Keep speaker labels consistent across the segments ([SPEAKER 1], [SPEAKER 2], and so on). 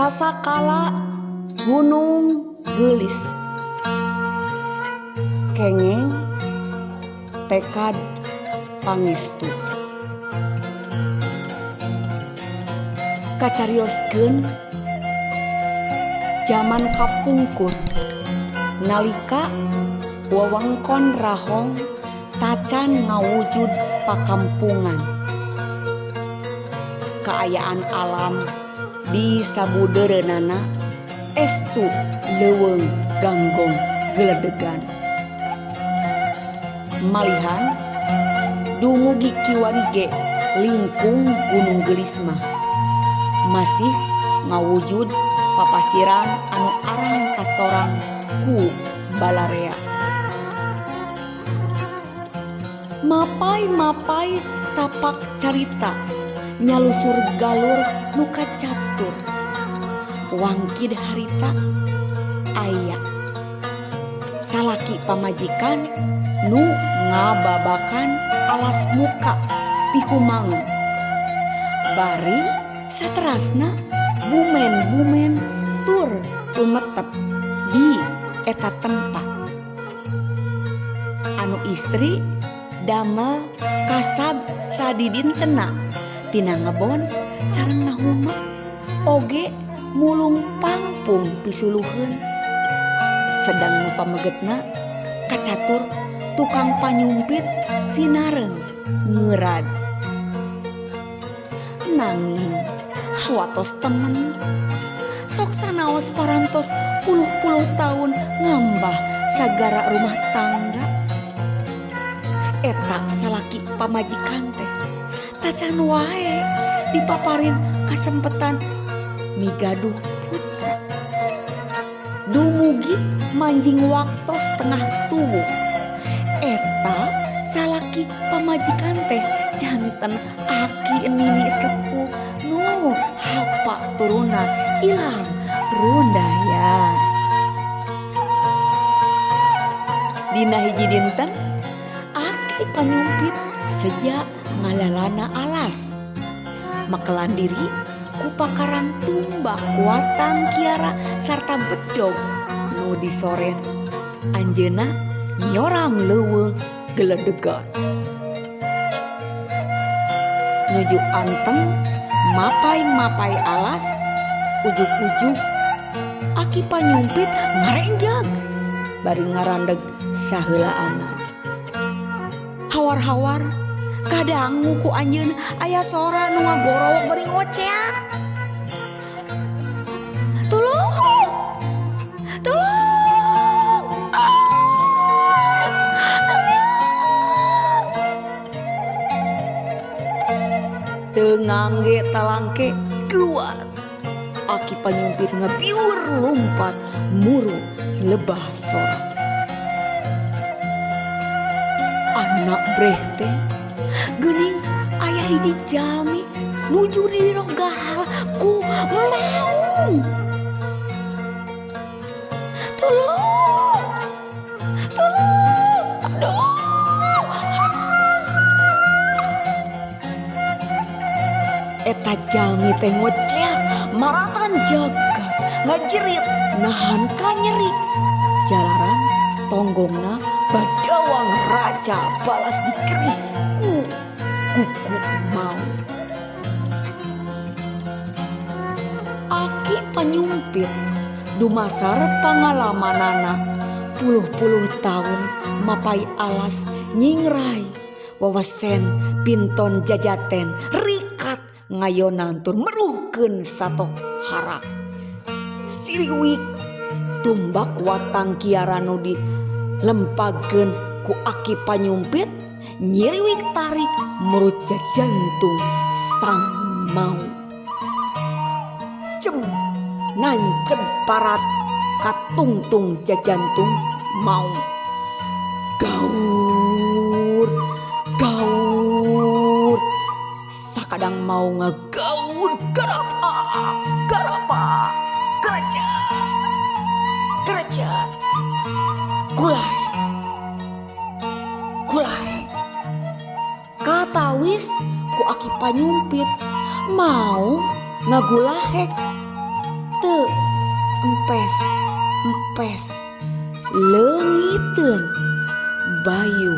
[SPEAKER 1] Sasakala gunung gelis, kengeng tekad pangestu. Kacarioskeun zaman kapungkur, nalika wewengkon rahong tacan ngawujud pakampungan. Kaayaan alam di sabudereunana estu leuweung ganggong geledegan. Malihan dumugi kiwarige lingkung gunung gelis mah masih ngawujud papasiran anu arang kasorang ku balarea. Mapai-mapai tapak carita nyalusur galur nuka catur. Wangkid harita aya salaki pamajikan nu ngababakan alas muka pihumangun. Bari saterasna bumen-bumen tur tumetep di eta tempat. Anu istri damel kasab sadidintena tina ngebon sareng ngahuma oge mulung pangpung pisuluheun. Sedang nu pamegetna kacatur tukang panyumpit sinareng ngeurad. Nanging hawatos temen sok sanaos parantos puluh-puluh tahun ngambah sagara rumah tangga. Eta salaki pamajikan teh tacan wae dipaparin kasempetan migaduh putra. Dumugi manjing waktos tengah tubuh. Eta salaki pamajikan teh janten aki nini sepuh nu hapa turunan ilang rundayan. Dina hiji dinten aki panyumpit sejak ngalalana alas makelan diri ku pakarang tumbak kuatang kiara sarta bedog nu disoren anjeuna nyorang leuweung geledegan. Nuju anteng mapai-mapai alas ujug-ujug aki panyumpit ngarenjag bari ngarandeg saheulaanan. Hawar-hawar kadangu ku anjeun aya sora nu ngagorowok bari ngocea. Tolong! Tolong! Teu ngangge talangke kuat. Aki panyumpit ngebiur lompat muru lebah sora. Anak breh teh geuning aya hiji jalmi nuju di rogal ku meong. Tolong! Tolong! Aduh! Eta jalmi teh ngoceh maratan jagat ngajerit nahan ka nyeri. Jalaran tonggongna badawang raca balas dikerih ku kuku mau. Aki panyumpit dumasar pangalamanana puluh-puluh tahun mapai alas nyingrai wawesen pinton jajaten rikat ngayonan tur meruhkeun sato harak. Siriwik tumbak watang kiara nu dilempagkeun ku aki panyumpit nyiriwik tarik murut jantung sang mau. Cem nancep parat katungtung jajantung mau. Gaur gaur sakadang mau ngagaur garapa garapa kerajaan kerajaan gulai gulai katawis ku aki panyumpit mau ngagulahek teu empes leungiteun bayu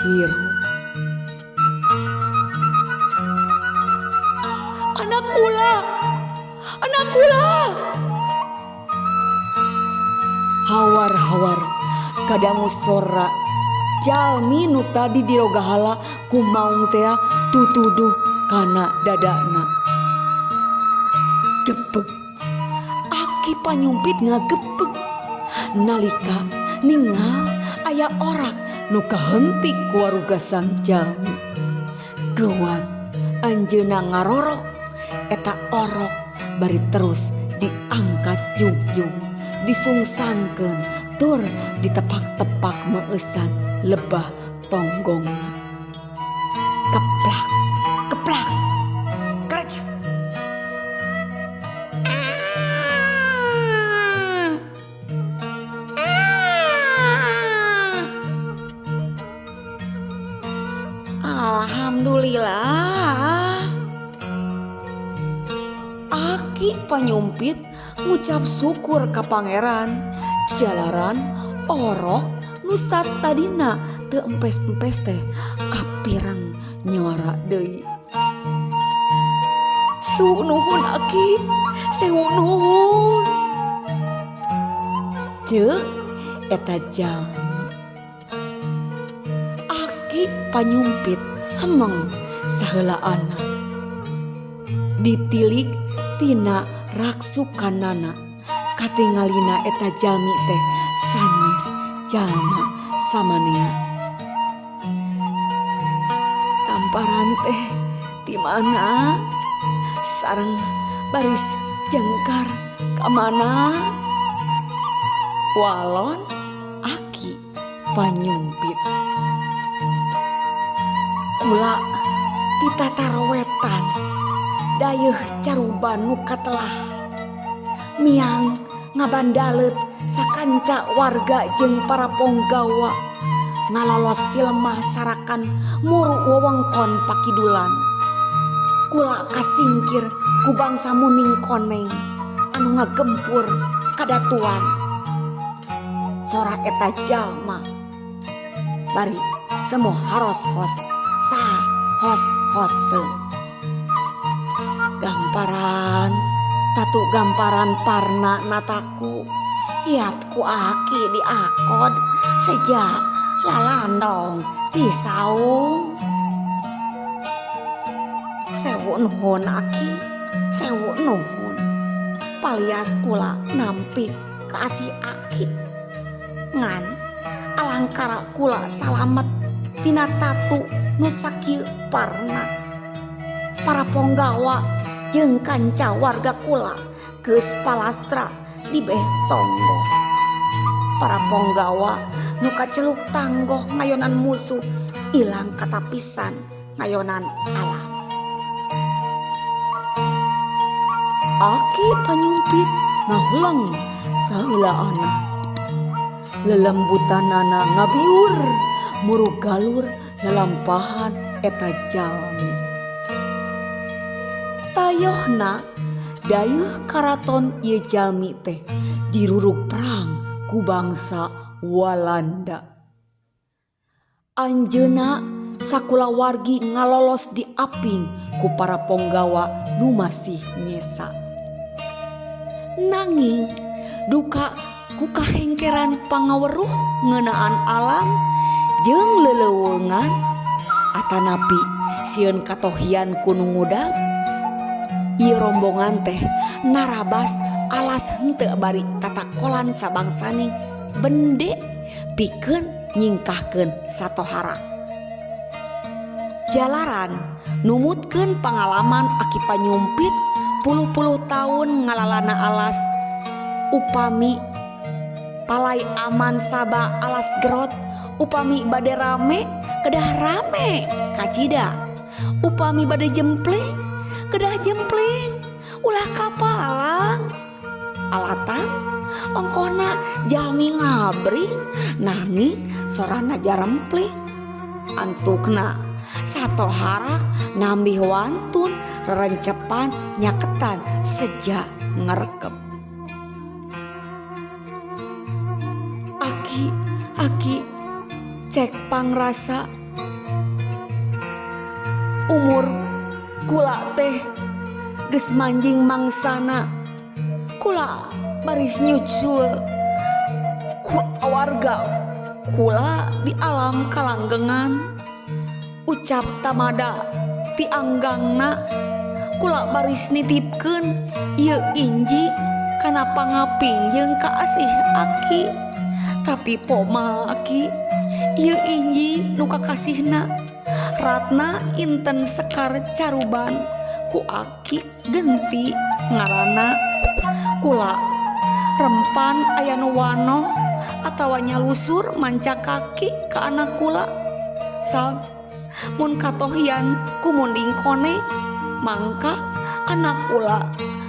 [SPEAKER 1] hirup. Anak kula hawar-hawar kadangu sora jalmi nu tadi dirogahala ku maung teh tutuduh kana dadana. Gepeg aki panyumpit ngagepeg nalika ningal aya orak nu kahempik ku waruga sang jalmi. Geuwat anjeunna ngarorok eta orok bari terus diangkat jungjung disungsangkeun tur ditepak-tepak meusan lebah tonggongna. Keplak kerja. Alhamdulillah. Aki panyumpit ngucap syukur ka pangeran jalaran orok nu satadina teu empes-empes teh kapireng nyuara deui. Sewu nuhun Aki, sewu nuhun. Ceuk eta jalmi. Aki panyumpit hemeng saheulaana. Ditilik tina raksukanana katingalina eta jalmi teh sanes jalma samanea. Gamparan teh di mana sareng baris jengkar kamana walon Aki panyumpit. Kula ditatarowetan dayeuh caruban nu katelah miang ngabandalet sakanca warga jeung para ponggawa ngalolos ti lemah sarakan muru wewengkon pakidulan. Kula kasingkir ku bangsa muning koneng anu ngagempur kadatuan. Sora eta jalma bari semua haros-hos hos-hoseun. Gamparan tatu gamparan parna nataku hiap ku Aki diakod seja lalandong di saung. Sewu nuhun Aki, sewu nuhun. Palias kula nampik kasih Aki ngan alangkara kula salamet tina tatu nu sakieu parna. Para ponggawa jeung kanca warga kula geus palastra di beh tonggo. Para ponggawa nu kaceluk tanggoh ngayonan musuh ilang katapisan ngayonan alam. Aki panyumpit ngahuleng saheulaana. Lelembutanana ngabiur muru galur lalampahan eta jalmi. Tayohna dayeuh karaton ieu jalmi teh diruruk perang ku bangsa Walanda. Anjeuna sakula wargi ngalolos di aping ku para ponggawa nu masih nyesa. Nanging duka ku kahengkeran pangaweruh ngeunaan alam jeung leleuweungan atanapi sieun katohian ku nu ngudag. Ieu rombongan teh narabas alas henteu bari tatakolan sabangsaning bende pikeun nyingkahkeun satohara. Jalaran numutkeun pangalaman Aki panyumpit puluh-puluh tahun ngalalana alas upami palai aman sabah alas gerot upami bade rame kedah rame kacida upami bade jempleng kedah jempleng ulah kapalang alatan ongkona jalmi ngabring nanging sorana jarempleng antukna sato harak nambih wantun rerencepan nyaketan seja ngarekep. Aki cek pangrasa umur kula teh geus manjing mangsana, kula baris nyucul warga kula di alam kalanggengan, ucap tamada ti anggangna kula baris nitipkeun ieu inji kana pangapinjeung ka asih Aki. Tapi poma Aki, ieu inji nu kakasihna Ratna inten sekar caruban ku Aki genti ngaranna. Kula rempan aya nu wanoh atawa nyalusur manca kaki ka anak kula. Sab mun katohian ku munding kone, mangka anak kula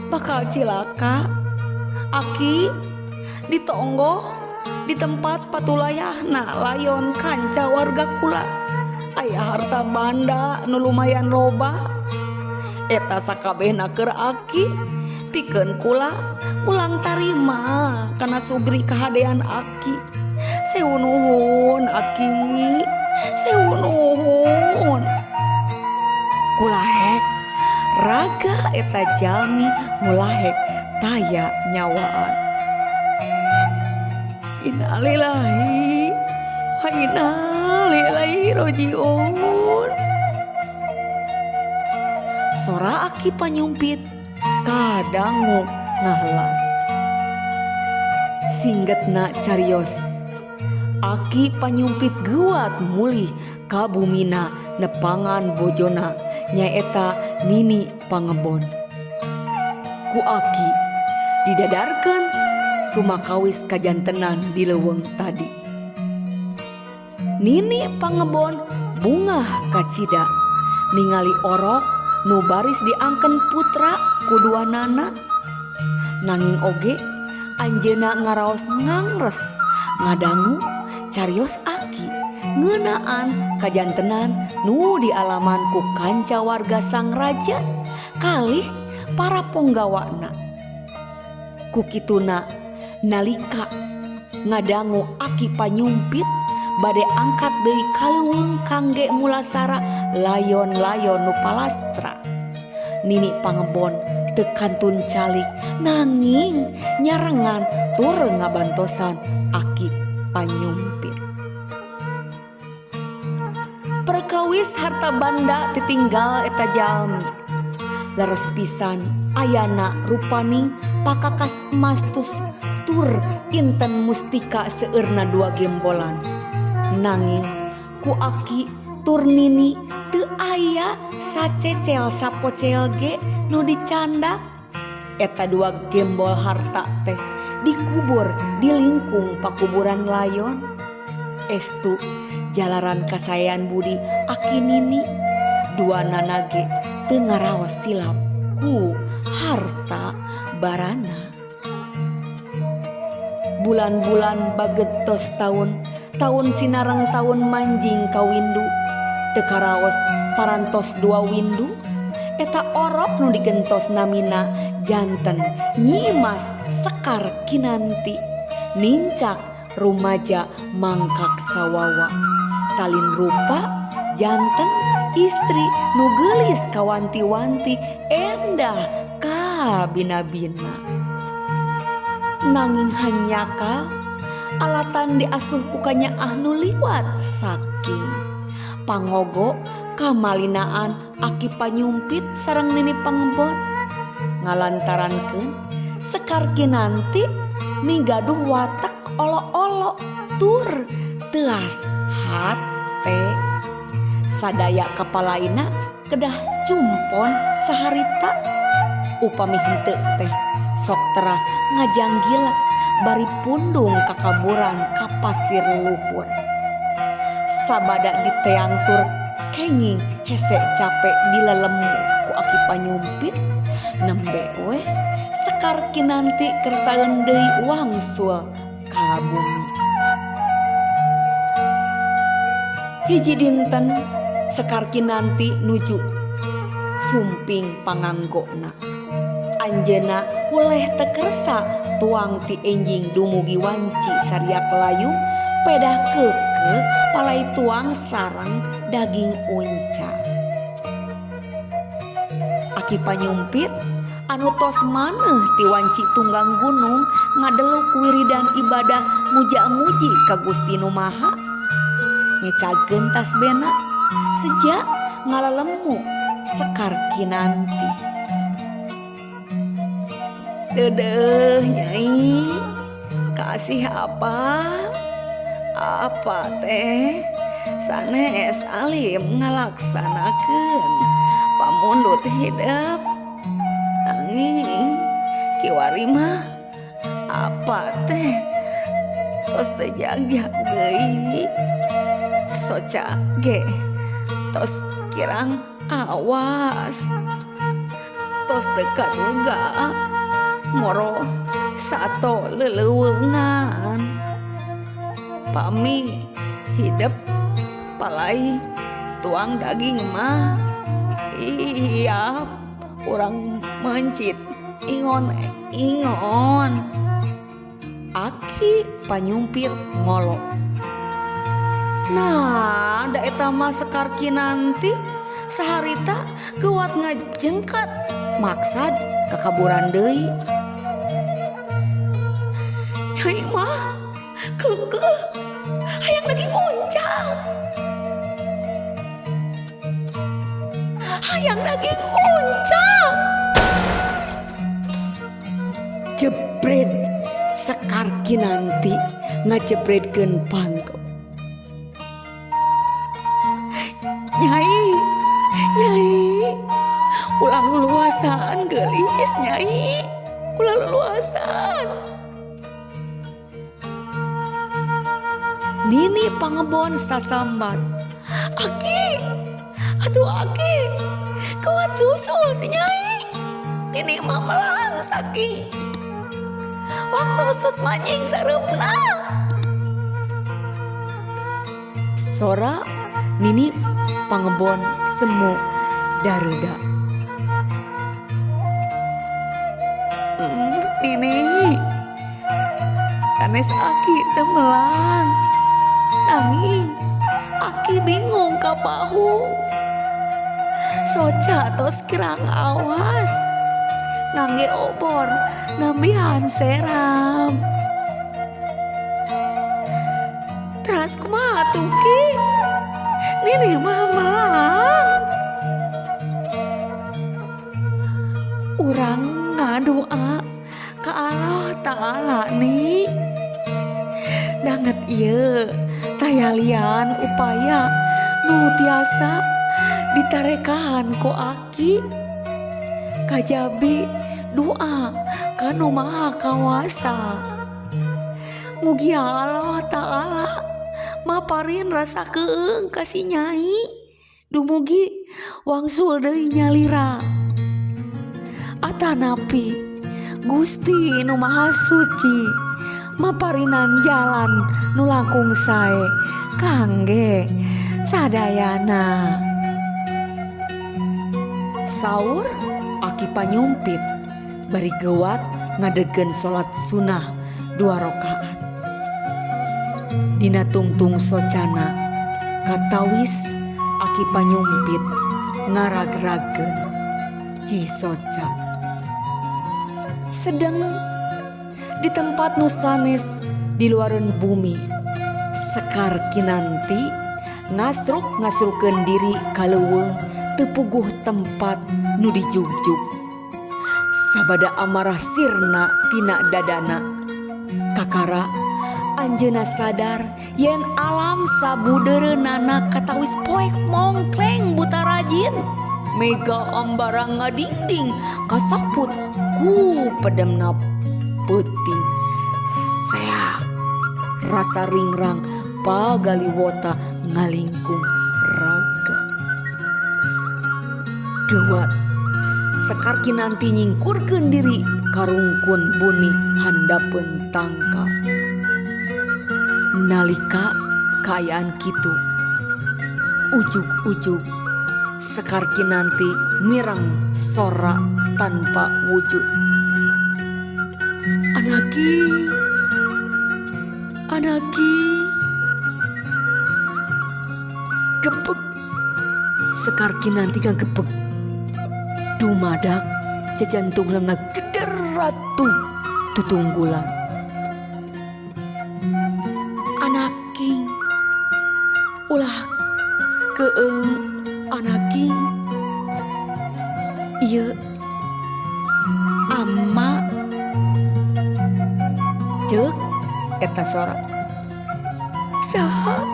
[SPEAKER 1] bakal cilaka. Aki ditonggo di tempat patulayahna layon kanca warga kula aya harta banda nu lumayan loba. Eta sakabehna keur Aki pikeun kula ulang tarima kana sugri kahadean Aki. Sewu nuhun Aki, sewu nuhun. Kulahek raga eta jalmi mulahek taya nyawaan. Innalillahi wa inna ilaihi rajiun. Sora Aki panyumpit kadangu ngahlas. Singgetna carios Aki panyumpit guat mulih ka bumina nepangan bojona nyaeta Nini Pangebon. Ku Aki didadarkeun sumakawis kajantenan di leuweung tadi. Nini Pangebon bungah kacida ningali orok nu baris diangken putra kuduanana. Nanging oge anjeuna ngaraos ngangres ngadangu carios Aki ngeunaan kajantenan nu dialaman ku kanca warga sang raja kalih para ponggawana. Kukituna nalika ngadangu Aki panyumpit bade angkat deui kaleuweung kangge mulasara layon-layon nu palastra. Nini Pangebon teu kantun calik nanging nyarengan tur ngabantosan Aki panyumpit. Perkawis harta banda titinggal eta jalmi. Leres pisan ayana rupaning pakakas emastus tur inten mustika seueurna 2 gembolan. Nanging ku Aki tur Nini teu aya sacecel sapocel ge nu dicandak. Eta 2 gembol harta teh dikubur di lingkung pakuburan layon. Estu jalaran kasayan budi Aki Nini duanana ge teu ngaraos silap ku harta barana. Bulan-bulan bagetos tahun sinareng tahun manjing kawindu teu karaos parantos 2 windu. Eta orok nu digentos namina janten Nyimas Sekar Kinanti nincak rumaja mangkak sawawa. Salin rupa janten istri nu geulis kawanti-wanti endah ka bina-bina. Nanging hanyaka alatan diasuh ku kanyaah nu liwat saking pangogo kamalinaan Aki panyumpit sareng Nini Pangebon ngalantarankeun Sekar Kinanti migaduh watak olo-olo tur teas hate. Sadaya kapalaina kedah cumpon saharita upami henteu teh sok teras ngajanggilek bari pundung kakaburan ka pasir luhur. Sabada diteang tur kenging hese capek dilelemu ku Aki panyumpit nembe we Sekar Kinanti kersaeun deui wangsul ka bumi. Hiji dinten Sekar Kinanti nuju sumping panganggona. Anjeuna weleh tekersa tuang ti enjing dumugi wanci saria kelayung pedah keke palai tuang sareng daging unca. Aki panyumpit anu tos maneh ti wanci tunggang gunung ngadeluk wiridan ibadah muja-muji ka Gusti Nu Maha. Ngecageun tasbena sejak ngalalemu Sekar Kinanti. Dedeh Nyai, kasih apa? Apa teh? Sanes alim ngalaksanakeun pamundut hidup. Nanging kiwari mah apa teh? Tos teh jagjag deui. Soca ge tos kirang awas. Tos teu kaduga moro sato leleuweungan. Pami hidup palai tuang daging mah iya urang mencit ingon. Aki panyumpit ngolo. Nah da eta mah Sekar Kinanti saharita kuat ngajengkat maksad kakaburan deui. Nyai mah kekeh hayang daging uncal. Hayang daging uncal. Jebret Sekar Kinanti ngajebretkeun panto. Nyai, ulah luluasan geulis Nyai. Ulah luluasan. Nini Pangebon sasambat. Aki, atuh Aki, kuat susul si Nyai. Nini mah melang saki. Waktu ustus manjing sareupna. Sora Nini Pangebon semu dareuda. Nini, sanes Aki teu melang. Nanging Aki bingung ka bahu. Soca tos kirang awas ngangge obor nambihan seram. Teras kumaha atuh Ki? Nini mah melang. Urang ngadoa ka Allah Ta'ala nih. Danget ieu tayalian upaya nu tiasa ditarekahan ku Aki. Kajabi doa kanu Maha Kawasa. Mugi Allah Ta'ala maparin rasa keung ka si Nyai. Dumugi wangsul deui nyalira. Atanapi Gusti Nu Maha Suci maparinan jalan nu langkung sae kangge sadayana. Saur Aki panyumpit bari geuat ngadegeun salat sunah 2 rakaat. Dina tungtung socana katawis Aki panyumpit ngarag-rageun ci soca. Sedeng di tempat nu sanes di luareun bumi Sekar Kinanti ngasruk-ngasrukeun diri ka leuweung teu puguh tempat nu dijugjug. Sabada amarah sirna tina dadana. Kakara anjeunna sadar yen alam sabudeureunana katawis poek mongkleng buta rajin. Mega ambarang ngadingding kasaput ku pedemna peuting. Seak rasa ringrang pagaliwota ngalingkung raga. Geuat Sekar Kinanti nyingkurkeun diri karungkun buni handapeun tangka. Nalika kaayaan kitu ujug-ujug Sekar Kinanti mireng sora tanpa wujud. Anaki, gepek. Sekar kinanti kang gepek. Dumadak jajantung lengah geder ratu tutunggulan. Anaking ulah keeng anaking ieu ama ceuk eta sora. Saha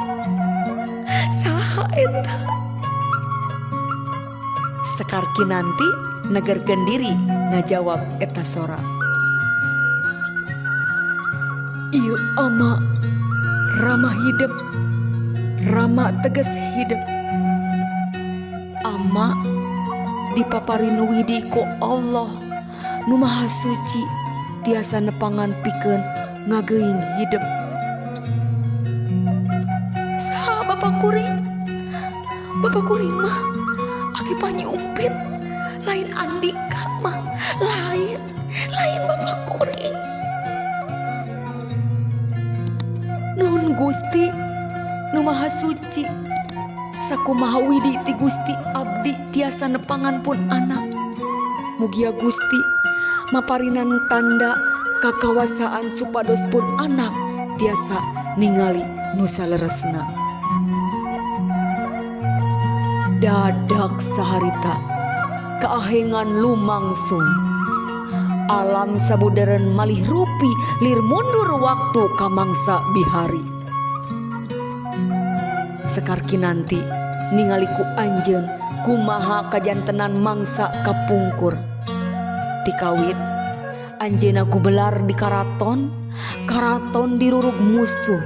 [SPEAKER 1] eta? Sekar kinanti negerkeun diri ngajawab eta sora. Ieu ama Rama hidup, Rama tegas hidup. Ama dipaparinuwidi ku Allah nu Maha Suci tiasa nepangan pikeun ngageuing hidup. Saha Bapak kuring? Bapak kuring mah aki panyumpit, lain Andika mah lain Bapak kuring. Nuhun Gusti nu Maha Suci, sakumaha widi ti Gusti abdi tiasa nepangan pun anak. Mugia Gusti maparinan tanda kakawasaan supados pun anak tiasa ningali nu saleresna. Dadak saharita kaahengan lumangsung. Alam sabuderen malih rupi lir mundur waktu kamangsa bihari. Sekar kinanti ningali ku anjeun kumaha kajantenan mangsa kapungkur. Tikawit anjeunna ku belar di karaton dirurug musuh.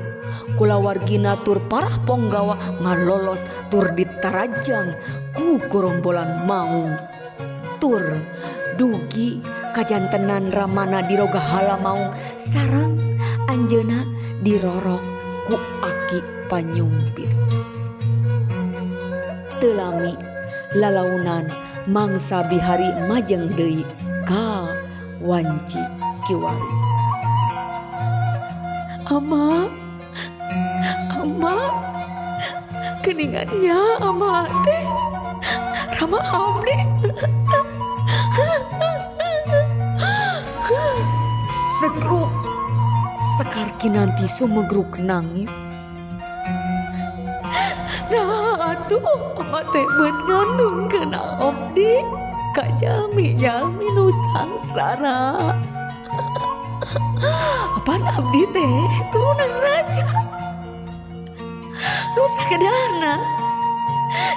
[SPEAKER 1] Kulawargina tur parah ponggawa ngalolos tur ditarajang ku gerombolan maung. Tur dugi kajantenan Ramana diroga hala maung sareng anjeunna dirorok ku aki panyumpit. Teu lami lalaunan mangsa bihari majeng deui ka wanci kiwari. Ama keningannya ama teh Rama abdi. Segruk Sekar kinanti sumegruk nangis. Nah atuh ama teh beut ngandungkeun abdi ka jalmi nu sangsara. Apaan abdi teh turunan raja nu sakedarna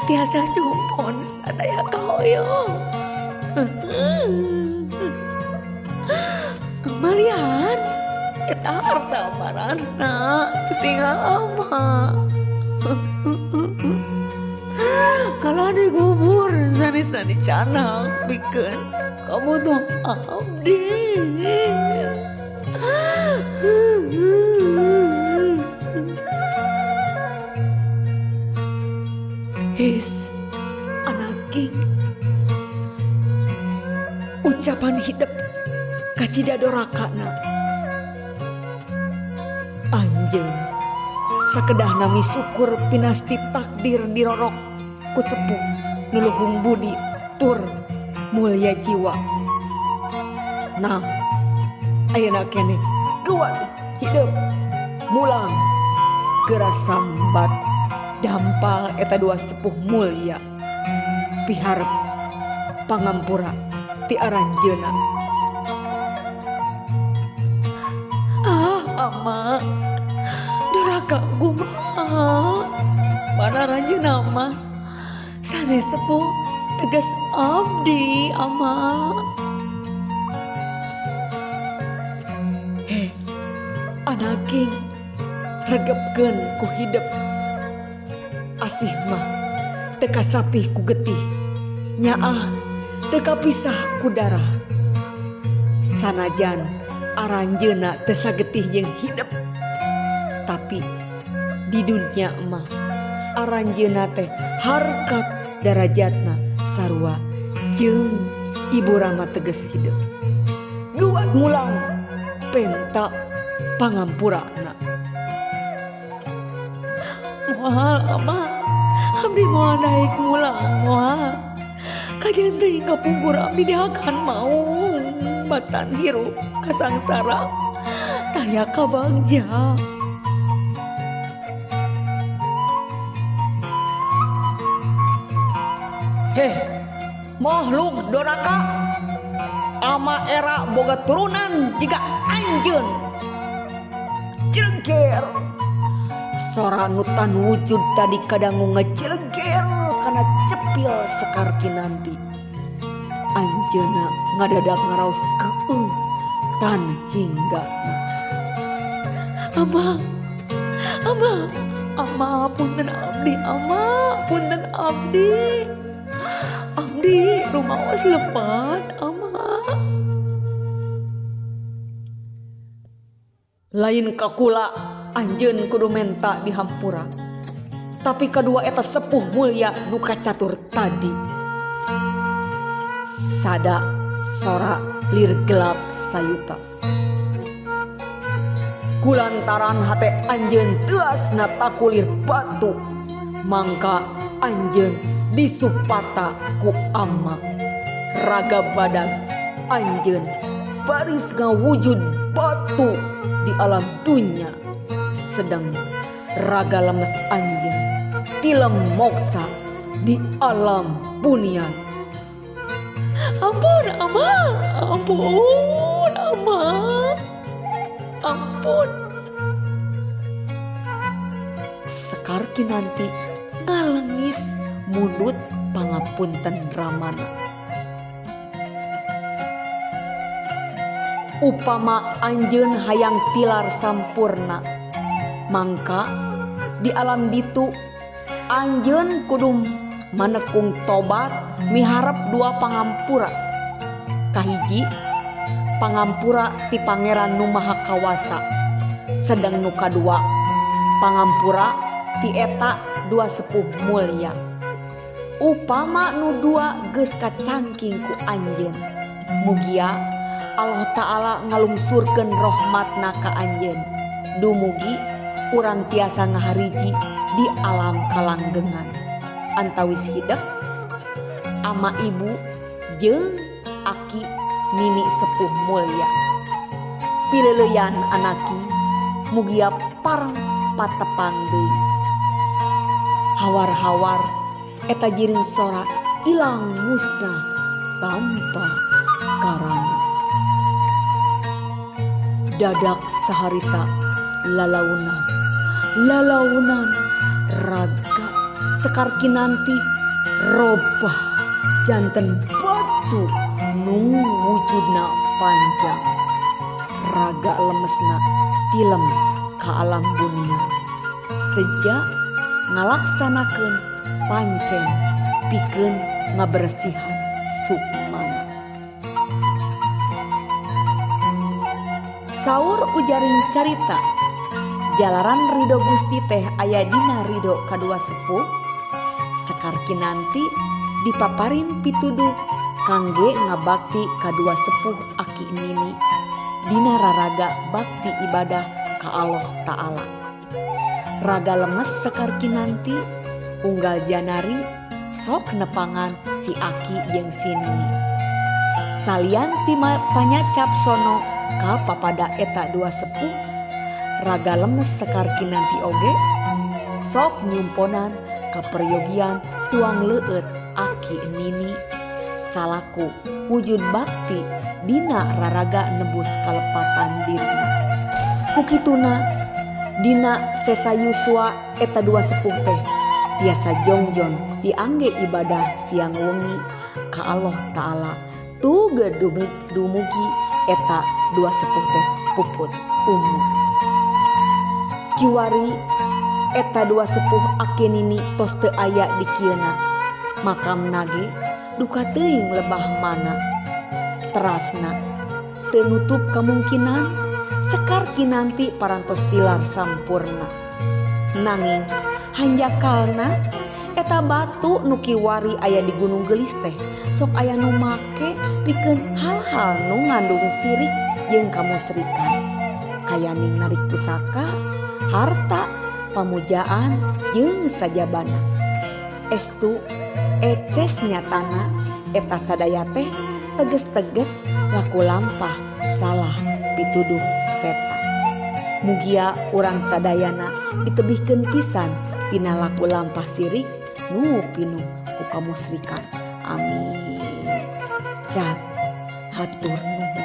[SPEAKER 1] tiasa cumpon sadaya kahoyong. Malian eta harta marana tinggal ama. Kalau dikubur sanis-sanis canak pikeun kabutuh abdi. His anaking ucapan hidup kacidadorakana anjeun sakedah nami syukur pinasti takdir dirorok ku sepuh nuluhung budi tur mulia jiwa. Nah ayeuna keneh kuat hidup mulang geura sambat dampal eta dua sepuh mulia piharep pangampura ti aranjeuna. Ama duraka kumaha mana aranjeuna mah sane sepuh tegas abdi ama. Anaking regepkeun ku hidup asih mah teu kasapih ku getih nyaah teu kapisah ku darah. Sanajan aranjeuna teu sagetih jeung hidup tapi di dunia mah aranjeuna teh harkat darajatna sarua jeung Ibu Rama teges hidup. Guat mulang penta pangampurana. Moal ama, abdi moal naik mulang moal. Kajian teuing kapungkur abdi dihakan mau batan hirup kasangsara. Taya ka bagja. Heh, makhluk doraka ama era boga turunan jika anjeun jelger sora nutan wujud tadi kadangu ngejelger kana cepil sekarki nanti anjeuna ngadadak ngaraos keung tan hinggana ama punten abdi punten abdi rumaos lepat ama. Lain kakula anjeun kudu menta dihampura. Tapi kedua eta sepuh mulia nuka catur tadi. Sada sora lir gelap sayuta. Kulantaran hate anjeun teasna takulir batu. Mangka anjeun disupata ku ama. Raga badan anjeun baris ngawujud batu di alam dunia, sedang raga lemes anjeun tilem moksa di alam bunian. Ampun ama, ampun. Sekar kinanti ngalengis mundut pangapunten Ramana. Upama anjeun hayang tilar sampurna, mangka di alam ditu anjeun kudu manekung tobat miharep dua pangampura. Kahiji pangampura ti Pangeran Nu Maha Kawasa, sedang nu kadua pangampura ti eta dua sepuh mulia. Upama nu dua geus kacangking ku anjeun, mugia Allah Ta'ala ngalungsurkeun rahmatna ka anjeun. Dumugi urang tiasa ngahariji di alam kalanggengan. Antawis hidep ama ibu jeung aki nini sepuh mulia. Pileuleyan anaki mugia parang patepang deui. Hawar-hawar eta jiring sora ilang musnah tanpa karana. Dadak saharita lalaunan raga sekar kinanti robah janten batu nu wujudna panjang. Raga lemesna tilem ka alam bunian. Sejak ngalaksanakeun pancen pikeun ngabersihan sukmana. Saur ujaring carita jalaran ridho Gusti teh aya dina ridho kadua sepuh. Sekar kinanti dipaparin pituduh kangge ngabakti kadua sepuh aki nini dina raraga bakti ibadah ka Allah Ta'ala. Raga lemes sekar kinanti unggal janari sok nepangan si aki jeung si nini. Salian ti panyacap sono ka papada eta dua sepuh. Raga lemes sekar kinanti oge sok nyumponan ka peryogian tuang leueut aki nini salaku wujud bakti dina raraga nebus kalepatan dirina. Kukituna dina sesayuswa eta dua sepuh teh tiasa jongjon diangge ibadah siang wengi ka Allah Ta'ala tuge dumugi eta dua sepuh teh puput umur. Kiwari eta dua sepuh aki nini tos teu aya di kieuna makam nage duka teuing lebah mana. Terasna teu nutup kemungkinan sekar kinanti parantos tilar sampurna. Nanging hanjakalna Eta batu nukiwari aya di Gunung Gelis teh sok aya nu make pikeun hal-hal nu ngandung sirik jeung kamusrikan, kayaning narik pusaka, harta, pamujaan jeung sajabana. Estu eces nyatana eta sadaya teh teges-teges laku lampah salah pituduh setan. Mugia urang sadayana ditebihkeun pisan tina laku lampah sirik nu pinuh ku kamusrikan. Amin. Hatur nuhun.